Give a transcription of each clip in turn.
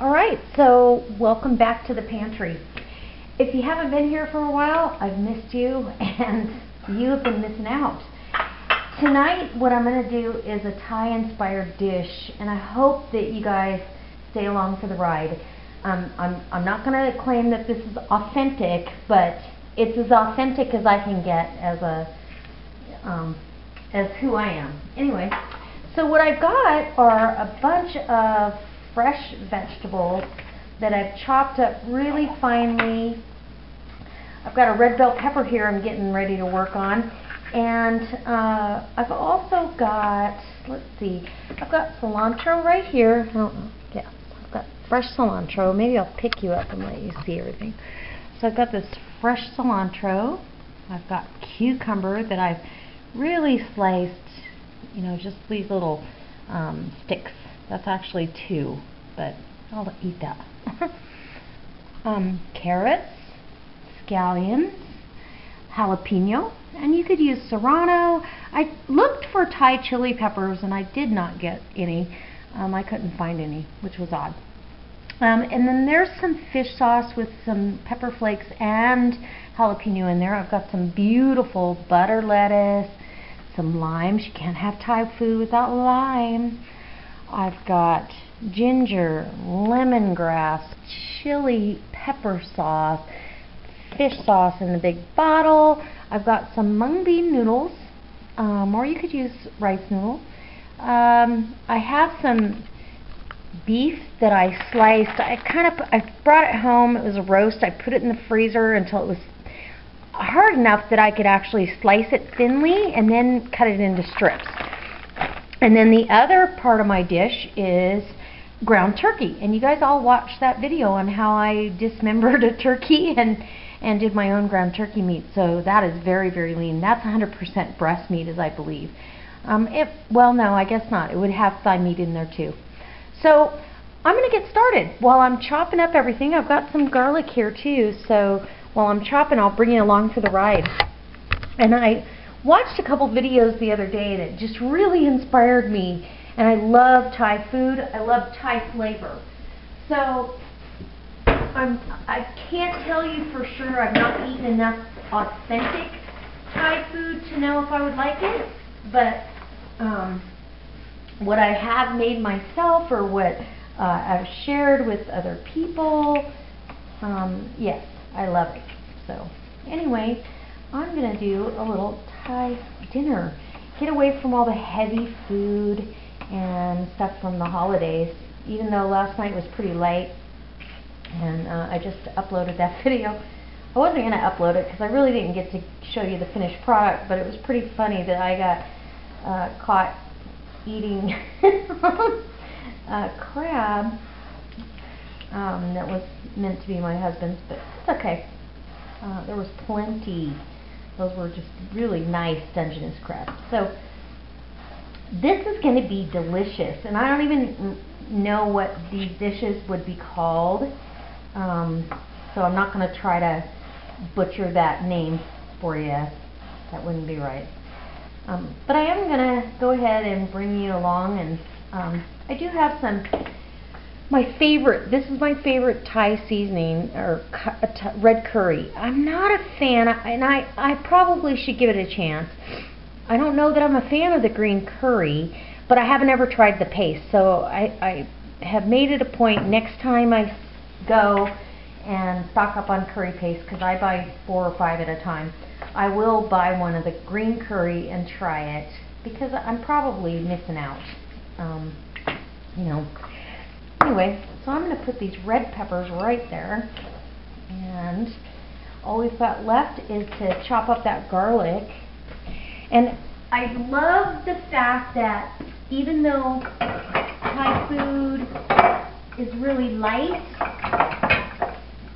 Alright, so welcome back to the pantry. If you haven't been here for a while, I've missed you and you have been missing out. Tonight what I'm going to do is a Thai-inspired dish, and I hope that you guys stay along for the ride. I'm not going to claim that this is authentic, but it's as authentic as I can get as who I am. Anyway, so what I've got are a bunch of fresh vegetables that I've chopped up really finely. I've got a red bell pepper here I'm getting ready to work on, and I've also got, let's see, I've got cilantro right here. Yeah, I've got fresh cilantro. Maybe I'll pick you up and let you see everything. So I've got this fresh cilantro. I've got cucumber that I've really sliced, you know, just these little sticks. That's actually 2, but I'll eat that. Carrots, scallions, jalapeno, and you could use serrano. I looked for Thai chili peppers and I did not get any. I couldn't find any, which was odd. And then there's some fish sauce with some pepper flakes and jalapeno in there. I've got some beautiful butter lettuce, some limes. You can't have Thai food without lime. I've got ginger, lemongrass, chili pepper sauce, fish sauce in the big bottle. I've got some mung bean noodles, or you could use rice noodles. I have some beef that I sliced. I brought it home. It was a roast. I put it in the freezer until it was hard enough that I could actually slice it thinly and then cut it into strips. And then the other part of my dish is ground turkey. And you guys all watched that video on how I dismembered a turkey and did my own ground turkey meat. So that is very, very lean. That's 100% breast meat, as I believe. Well, no, I guess not. It would have thigh meat in there too. So I'm going to get started. While I'm chopping up everything, I've got some garlic here too. So while I'm chopping, I'll bring you along for the ride. And I watched a couple videos the other day that just really inspired me, and I love Thai food. I love Thai flavor. So I can't tell you for sure. I've not eaten enough authentic Thai food to know if I would like it, but what I have made myself, or what I've shared with other people, yes, I love it. So anyway, I'm going to do a little Thai dinner. Get away from all the heavy food and stuff from the holidays, even though last night was pretty light and I just uploaded that video. I wasn't going to upload it because I really didn't get to show you the finished product, but it was pretty funny that I got caught eating crab that was meant to be my husband's, but it's okay. There was plenty. Those were just really nice Dungeness crabs. So this is going to be delicious, and I don't even know what these dishes would be called, so I'm not going to try to butcher that name for you. That wouldn't be right. But I am going to go ahead and bring you along, and I do have some, my favorite, this is my favorite Thai seasoning, or red curry. I'm not a fan, and I probably should give it a chance. I don't know that I'm a fan of the green curry, but I haven't ever tried the paste. So I have made it a point next time I go and stock up on curry paste, because I buy 4 or 5 at a time. I will buy one of the green curry and try it, because I'm probably missing out. You know. Anyway, so I'm going to put these red peppers right there, and all we've got left is to chop up that garlic. And I love the fact that even though Thai food is really light,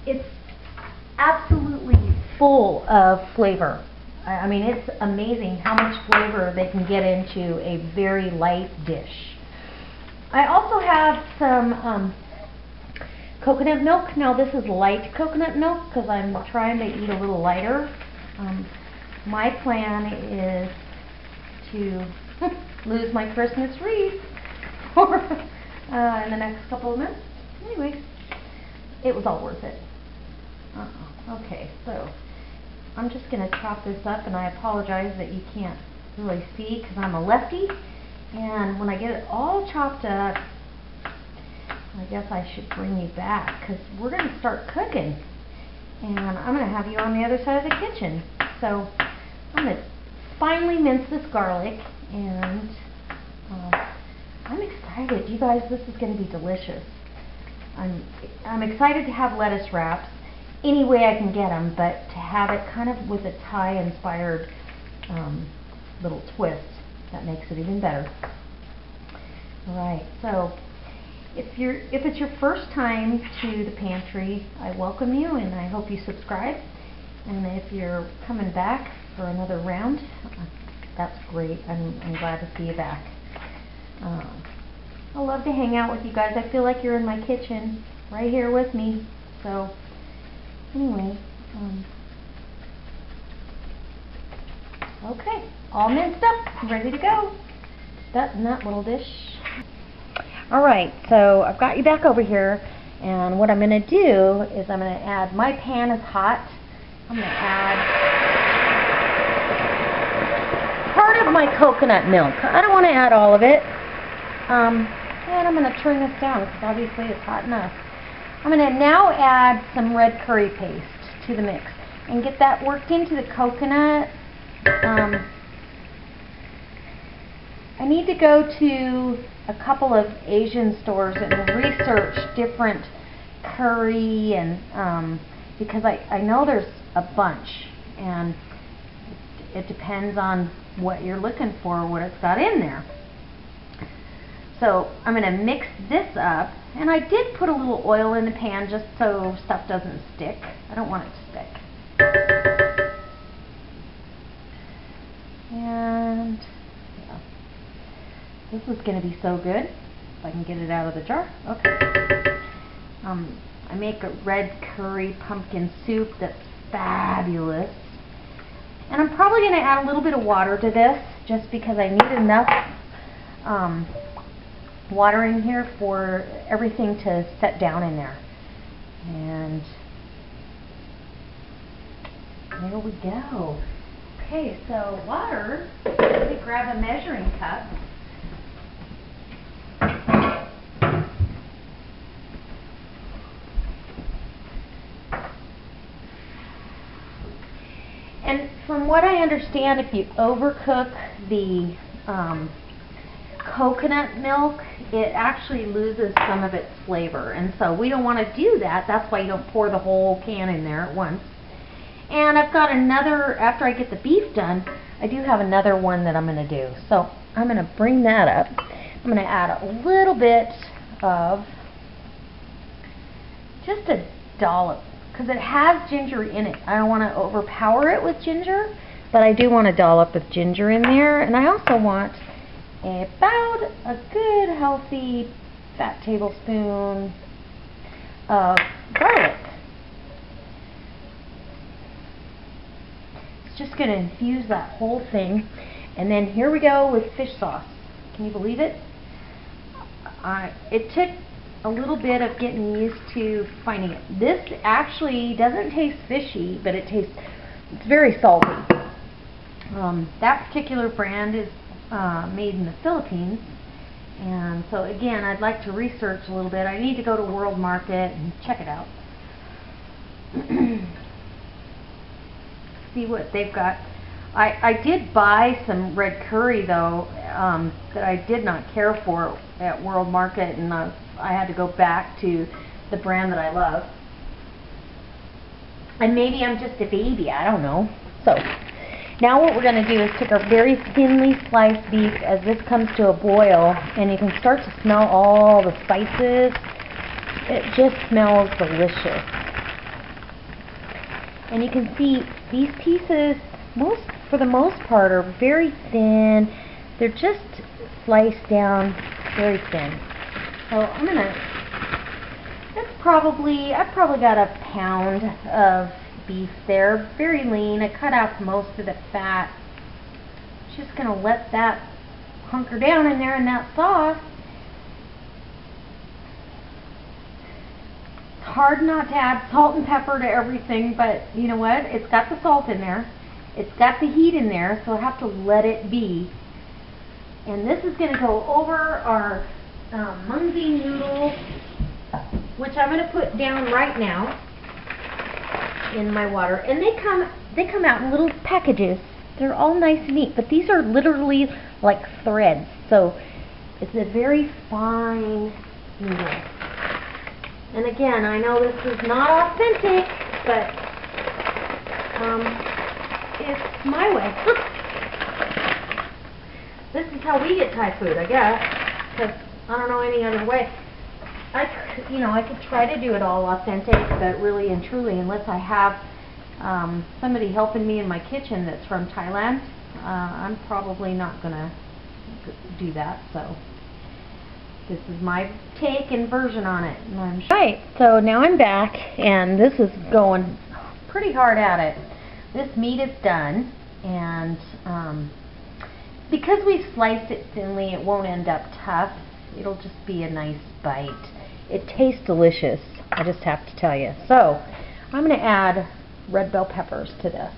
it's absolutely full of flavor. I mean, it's amazing how much flavor they can get into a very light dish. I also have some coconut milk. Now this is light coconut milk because I'm trying to eat a little lighter. My plan is to lose my Christmas wreath in the next couple of minutes. Anyway, it was all worth it. Okay, so I'm just going to chop this up, and I apologize that you can't really see because I'm a lefty. And when I get it all chopped up, I guess I should bring you back because we're going to start cooking. And I'm going to have you on the other side of the kitchen. So I'm going to finely mince this garlic, and I'm excited. You guys, this is going to be delicious. I'm excited to have lettuce wraps any way I can get them, but to have it kind of with a Thai-inspired little twist, that makes it even better. All right, so if it's your first time to the pantry, I welcome you and I hope you subscribe. And if you're coming back for another round, that's great. I'm glad to see you back. I love to hang out with you guys. I feel like you're in my kitchen right here with me. So anyway, okay, all minced up, ready to go. That in that little dish. Alright, so I've got you back over here, and what I'm going to do is I'm going to add, my pan is hot, I'm going to add part of my coconut milk. I don't want to add all of it, and I'm going to turn this down because obviously it's hot enough. I'm going to now add some red curry paste to the mix and get that worked into the coconut. I need to go to a couple of Asian stores and research different curry, and because I know there's a bunch, and it depends on what you're looking for, what it's got in there. So I'm going to mix this up, and I did put a little oil in the pan just so stuff doesn't stick. I don't want it to stick. And yeah, this is going to be so good. If I can get it out of the jar. Okay. I make a red curry pumpkin soup that's fabulous. And I'm probably going to add a little bit of water to this just because I need enough water in here for everything to set down in there. And there we go. Okay, so water, let me grab a measuring cup. And from what I understand, if you overcook the coconut milk, it actually loses some of its flavor. And so we don't want to do that. That's why you don't pour the whole can in there at once. And I've got another, after I get the beef done, I do have another one that I'm going to do. So I'm going to bring that up. I'm going to add a little bit of, just a dollop, because it has ginger in it. I don't want to overpower it with ginger, but I do want a dollop of ginger in there. And I also want about a good healthy fat tablespoon of garlic. It's just going to infuse that whole thing. And then here we go with fish sauce. Can you believe it? It took a little bit of getting used to finding it. This actually doesn't taste fishy, but it's very salty. That particular brand is made in the Philippines, and so again, I'd like to research a little bit. I need to go to World Market and check it out. See what they've got. I did buy some red curry though that I did not care for at World Market, and I had to go back to the brand that I love. And maybe I'm just a baby, I don't know. So now what we're going to do is take our very thinly sliced beef as this comes to a boil, and you can start to smell all the spices. It just smells delicious. And you can see these pieces, for the most part, are very thin. They're just sliced down very thin. So I'm going to, I've probably got a pound of beef there, very lean. I cut out most of the fat. Just going to let that hunker down in there in that sauce. hard not to add salt and pepper to everything, but you know what? It's got the salt in there. It's got the heat in there, so I have to let it be. And this is going to go over our mung bean noodles, which I'm going to put down right now in my water. And they come out in little packages. They're all nice and neat, but these are literally like threads. So it's a very fine noodle. And again, I know this is not authentic, but it's my way. This is how we get Thai food, I guess, because I don't know any other way. I could try to do it all authentic, but really and truly, unless I have somebody helping me in my kitchen that's from Thailand, I'm probably not gonna do that. So this is my take and version on it. Right, so now I'm back, and this is going pretty hard at it. This meat is done, and because we've sliced it thinly, it won't end up tough. It'll just be a nice bite. It tastes delicious, I just have to tell you. So I'm going to add red bell peppers to this.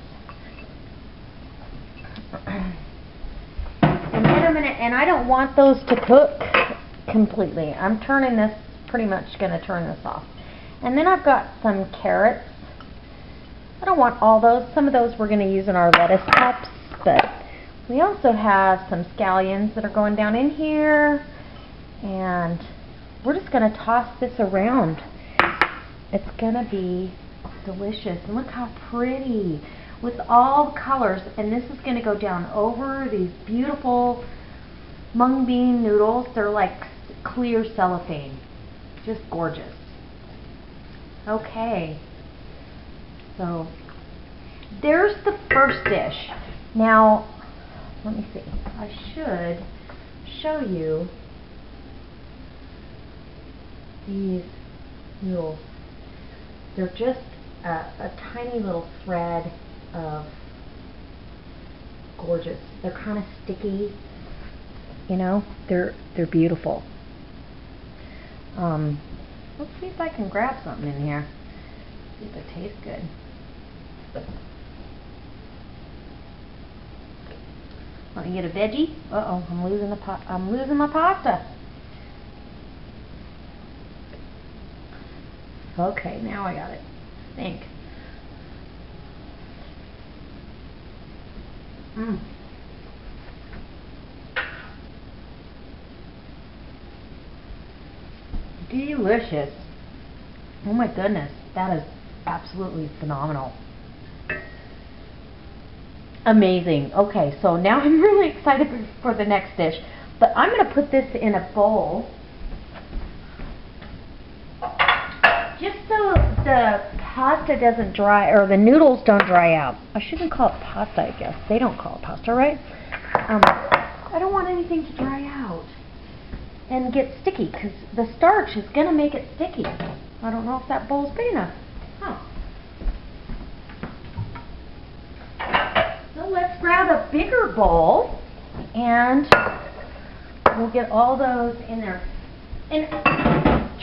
And then and I don't want those to cook completely. I'm turning this, pretty much going to turn this off. And then I've got some carrots. I don't want all those. Some of those we're going to use in our lettuce cups, but we also have some scallions that are going down in here, and we're just going to toss this around. It's going to be delicious. And look how pretty with all the colors. And this is going to go down over these beautiful mung bean noodles. They're like clear cellophane. Just gorgeous. Okay. So there's the first dish. Now, let me see. I should show you these noodles. They're just a tiny little thread of gorgeous. They're kind of sticky. You know, they're beautiful. Let's see if I can grab something in here. See if it tastes good. Want to get a veggie? Uh-oh, I'm losing my pasta. Okay, now I got it. I think. Delicious. Oh my goodness, that is absolutely phenomenal. Amazing. Okay, so now I'm really excited for the next dish. But I'm going to put this in a bowl just so the pasta doesn't dry, or the noodles don't dry out. I shouldn't call it pasta, I guess. They don't call it pasta, right? I don't want anything to dry out and get sticky, because the starch is going to make it sticky. I don't know if that bowl's big enough. Huh. So let's grab a bigger bowl, and we'll get all those in there. And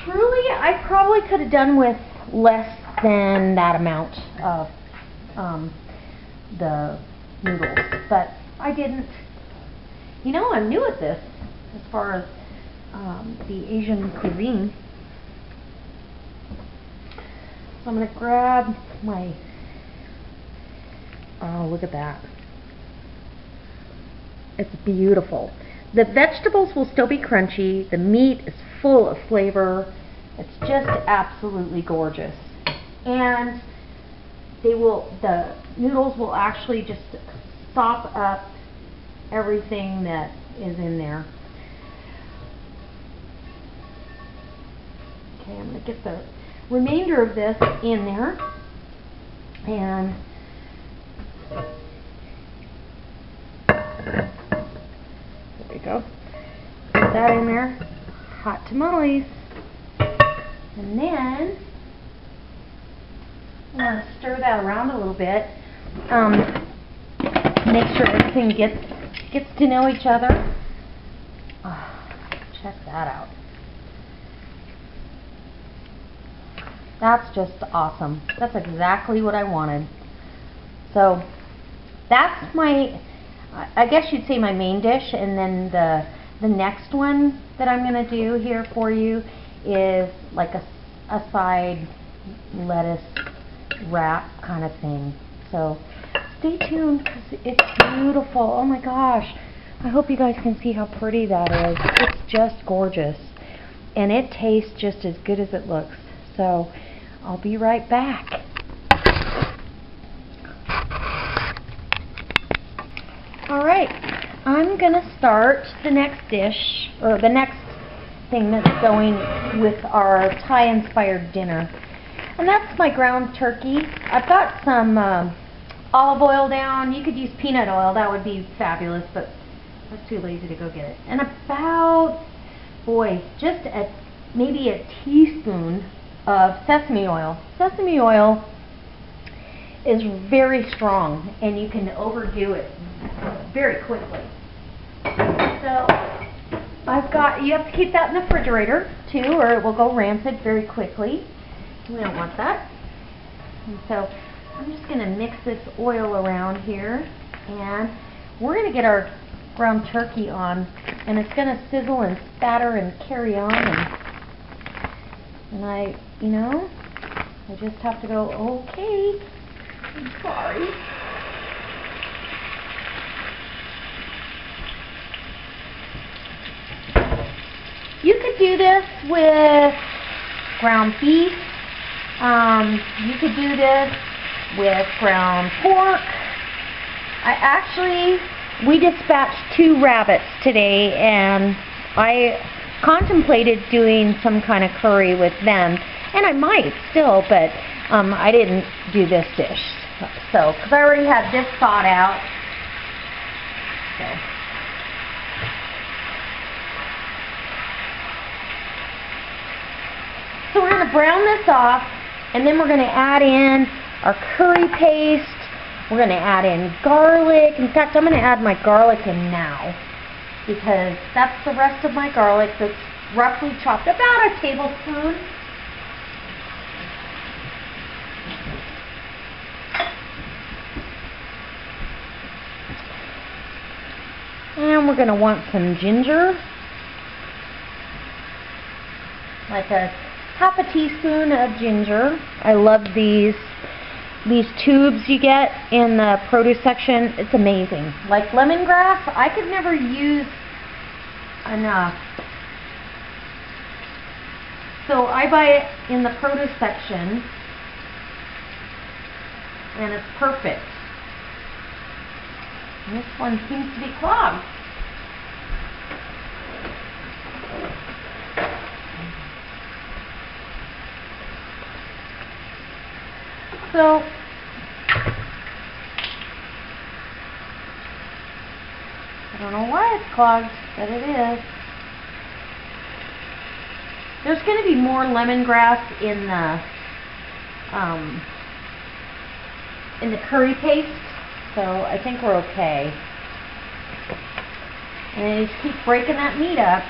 truly, I probably could have done with less than that amount of the noodles, but I didn't. You know, I'm new at this as far as the Asian cuisine. So I'm going to grab my, oh, look at that. It's beautiful. The vegetables will still be crunchy. The meat is full of flavor. It's just absolutely gorgeous. And the noodles will actually just sop up everything that is in there. Okay, I'm going to get the remainder of this in there. And there we go. Put that in there. Hot tamales. And then I want to stir that around a little bit. Make sure everything gets to know each other. Oh, check that out. That's just awesome. That's exactly what I wanted. So that's my, I guess you'd say my main dish, and then the next one that I'm going to do here for you is like a side lettuce wrap kind of thing. So stay tuned because it's beautiful. Oh my gosh. I hope you guys can see how pretty that is. It's just gorgeous. And it tastes just as good as it looks. So I'll be right back. Alright, I'm going to start the next dish, or the next thing that's going with our Thai-inspired dinner. And that's my ground turkey. I've got some olive oil down. You could use peanut oil. That would be fabulous, but I was too lazy to go get it. And about, boy, just maybe a teaspoon of sesame oil. Sesame oil is very strong, and you can overdo it very quickly. So you have to keep that in the refrigerator too, or it will go rancid very quickly. We don't want that. And so I'm just going to mix this oil around here, and we're going to get our ground turkey on, and it's going to sizzle and spatter and carry on, and I just have to go, okay, I'm sorry. You could do this with ground beef. You could do this with ground pork. We dispatched 2 rabbits today, and I contemplated doing some kind of curry with them, and I might still, but I didn't do this dish. So, because I already had this thought out. So we're going to brown this off, and then we're going to add in our curry paste. We're going to add in garlic. In fact, I'm going to add my garlic in now, because that's the rest of my garlic that's roughly chopped, about a tablespoon. And we're going to want some ginger, like a half a teaspoon of ginger. I love these tubes you get in the produce section. It's amazing. Like lemongrass, I could never use enough. So I buy it in the produce section, and it's perfect. And this one seems to be clogged. So I don't know why it's clogged, but it is. There's going to be more lemongrass in the curry paste, so I think we're okay. And you just keep breaking that meat up.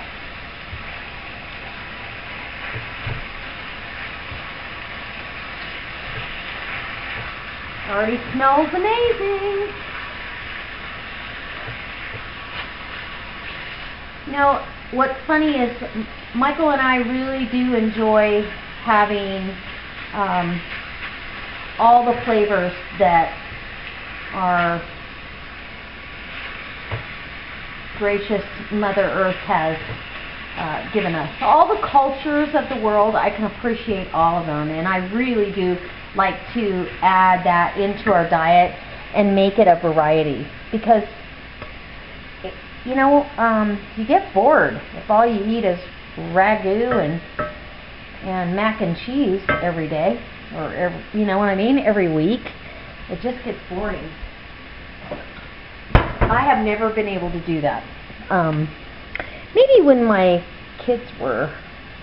Already smells amazing. You know, what's funny is Michael and I really do enjoy having all the flavors that our gracious Mother Earth has given us. All the cultures of the world, I can appreciate all of them, and I really do like to add that into our diet and make it a variety, because you know, you get bored if all you eat is ragu and mac and cheese every day, or you know what I mean, every week. It just gets boring. I have never been able to do that. Maybe when my kids were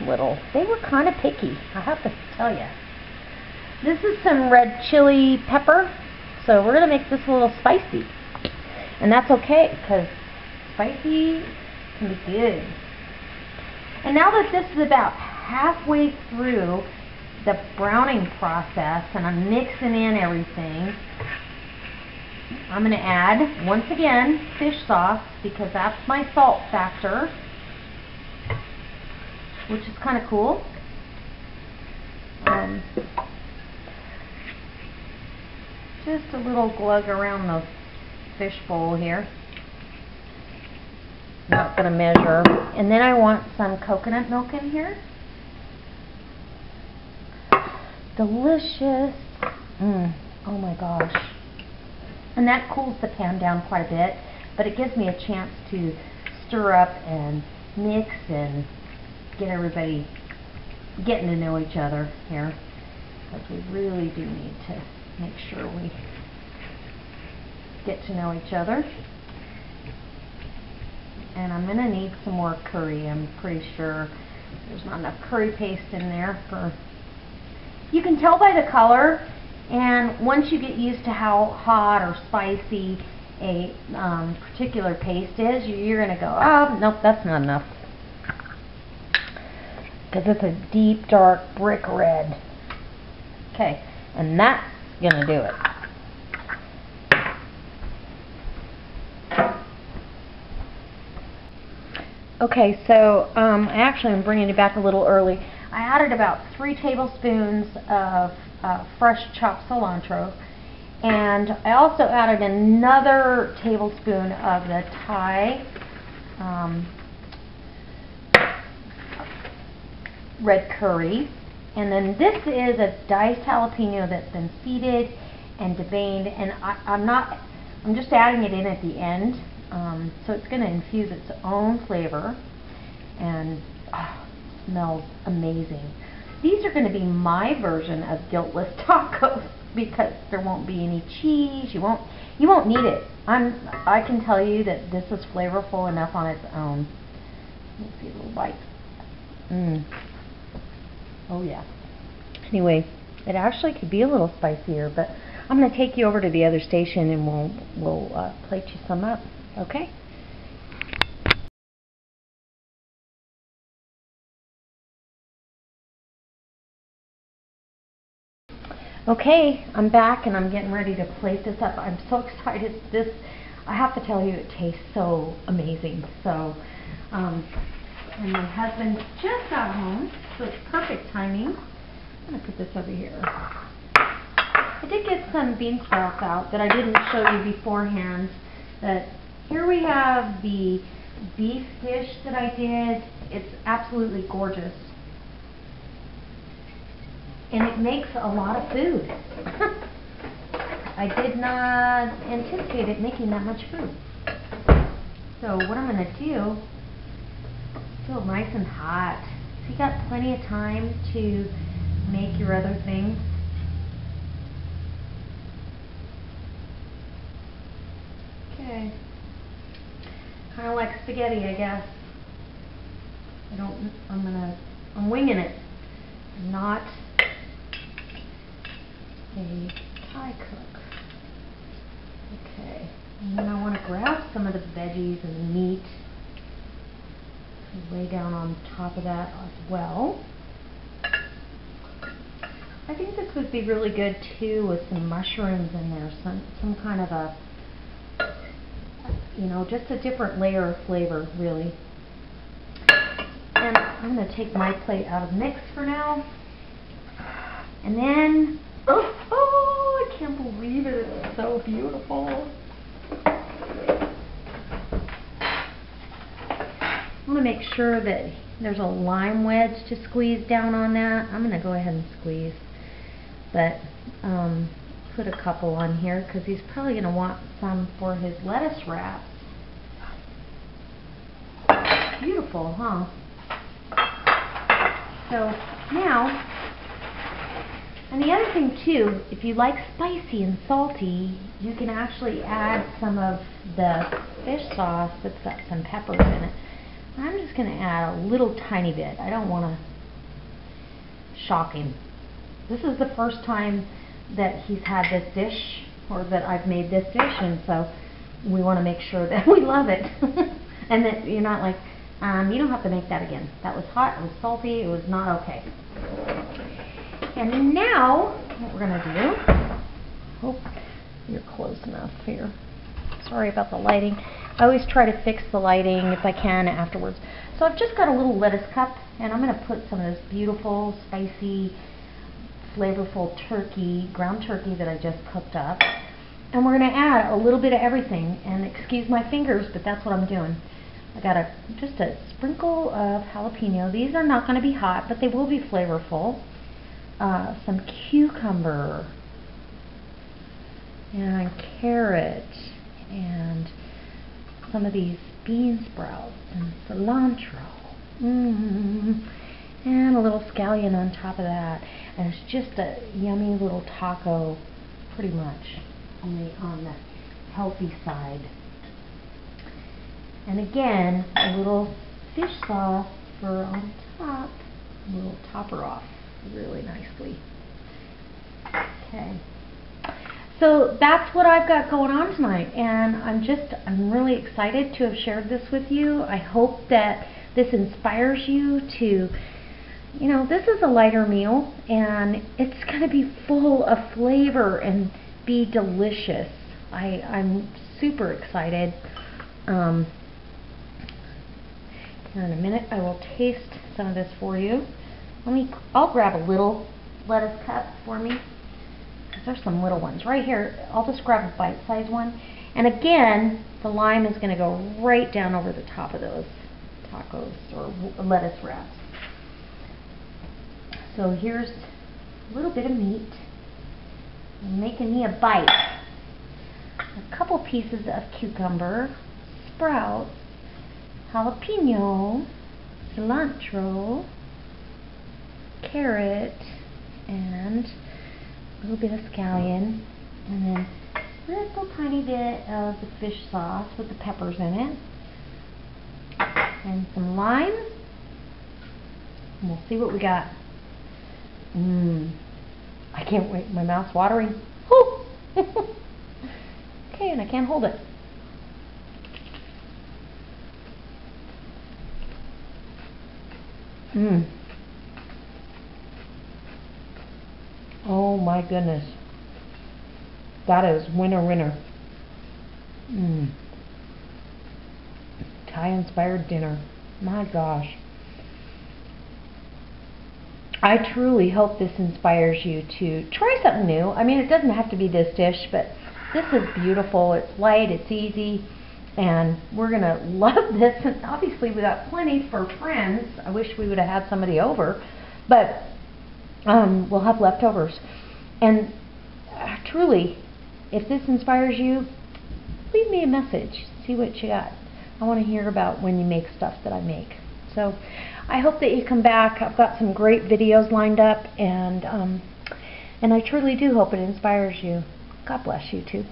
little, they were kind of picky, I have to tell you. This is some red chili pepper, so we're going to make this a little spicy. And that's okay, because spicy can be good. And now that this is about halfway through, the browning process and I'm mixing in everything, I'm going to add, once again, fish sauce because that's my salt factor, which is kind of cool. Just a little glug around the fish bowl here. Not going to measure. And then I want some coconut milk in here. Delicious. Oh my gosh. And that cools the pan down quite a bit, but it gives me a chance to stir up and mix and get everybody getting to know each other here, because we really do need to make sure we get to know each other. And I'm going to need some more curry. I'm pretty sure there's not enough curry paste in there for... You can tell by the color, and once you get used to how hot or spicy a particular paste is, you're going to go, oh, nope, that's not enough. Because it's a deep, dark brick red. Okay, and that's going to do it. Okay, so actually I'm bringing it back a little early. I added about 3 tablespoons of fresh chopped cilantro, and I also added another tablespoon of the Thai red curry, and then this is a diced jalapeno that's been seeded and deveined, and I'm just adding it in at the end, so it's going to infuse its own flavor, and smells amazing. These are going to be my version of guiltless tacos because there won't be any cheese. You won't need it. I can tell you that this is flavorful enough on its own. Let's see a little bite. Oh yeah. Anyway, it actually could be a little spicier, but I'm going to take you over to the other station and we'll plate you some up. Okay? Okay, I'm back and I'm getting ready to plate this up. I'm so excited. I have to tell you, it tastes so amazing. So, and my husband just got home, so it's perfect timing. I'm going to put this over here. I did get some bean sprouts out that I didn't show you beforehand. But here we have the beef dish that I did. It's absolutely gorgeous. And it makes a lot of food. I did not anticipate it making that much food. So what I'm going to do, still nice and hot. So you got plenty of time to make your other things. Okay. Kind of like spaghetti, I guess. I'm winging it. I'm not a Thai cook. Okay, and then I want to grab some of the veggies and the meat and lay down on top of that as well. I think this would be really good too with some mushrooms in there, some kind of a, just a different layer of flavor, really. And I'm going to take my plate out of the mix for now. And then, oh, I can't believe it. It's so beautiful. I'm going to make sure that there's a lime wedge to squeeze down on that. I'm going to go ahead and squeeze. But put a couple on here because he's probably going to want some for his lettuce wraps. Beautiful, huh? So now, and the other thing too, if you like spicy and salty, you can actually add some of the fish sauce that's got some peppers in it. I'm just going to add a little tiny bit. I don't want to shock him. This is the first time that he's had this dish, or that I've made this dish, and so we want to make sure that we love it. And that you're not like, you don't have to make that again. That was hot, it was salty, it was not okay. And now, what we're going to do, oh, you're close enough here. Sorry about the lighting. I always try to fix the lighting if I can afterwards. So I've just got a little lettuce cup, and I'm going to put some of this beautiful, spicy, flavorful turkey, ground turkey that I just cooked up. And we're going to add a little bit of everything. And excuse my fingers, but that's what I'm doing. I got just a sprinkle of jalapeno. These are not going to be hot, but they will be flavorful. Some cucumber and carrot and some of these bean sprouts and cilantro. And a little scallion on top of that. And it's just a yummy little taco, pretty much, only on the healthy side. And again, a little fish sauce for on top. A little topper off really nicely. Okay. So that's what I've got going on tonight, and I'm really excited to have shared this with you. I hope that this inspires you to, this is a lighter meal, and it's going to be full of flavor and be delicious. I'm super excited. Here in a minute, I will taste some of this for you. I'll grab a little lettuce cup for me. There's some little ones right here. I'll just grab a bite-sized one. And again, the lime is going to go right down over the top of those tacos or lettuce wraps. So here's a little bit of meat. I'm making me a bite. A couple pieces of cucumber, sprouts, jalapeno, cilantro, carrot, and a little bit of scallion, and then a little tiny bit of the fish sauce with the peppers in it, and some lime, and we'll see what we got. I can't wait. My mouth's watering. Woo! Okay, and I can't hold it. Oh my goodness. That is winner. Thai-inspired dinner. My gosh. I truly hope this inspires you to try something new. I mean, it doesn't have to be this dish, but this is beautiful. It's light, it's easy, and we're going to love this. And obviously, we got plenty for friends. I wish we would have had somebody over, but we'll have leftovers. And truly, if this inspires you, leave me a message. See what you got. I want to hear about when you make stuff that I make. So I hope that you come back. I've got some great videos lined up, and I truly do hope it inspires you. God bless you too.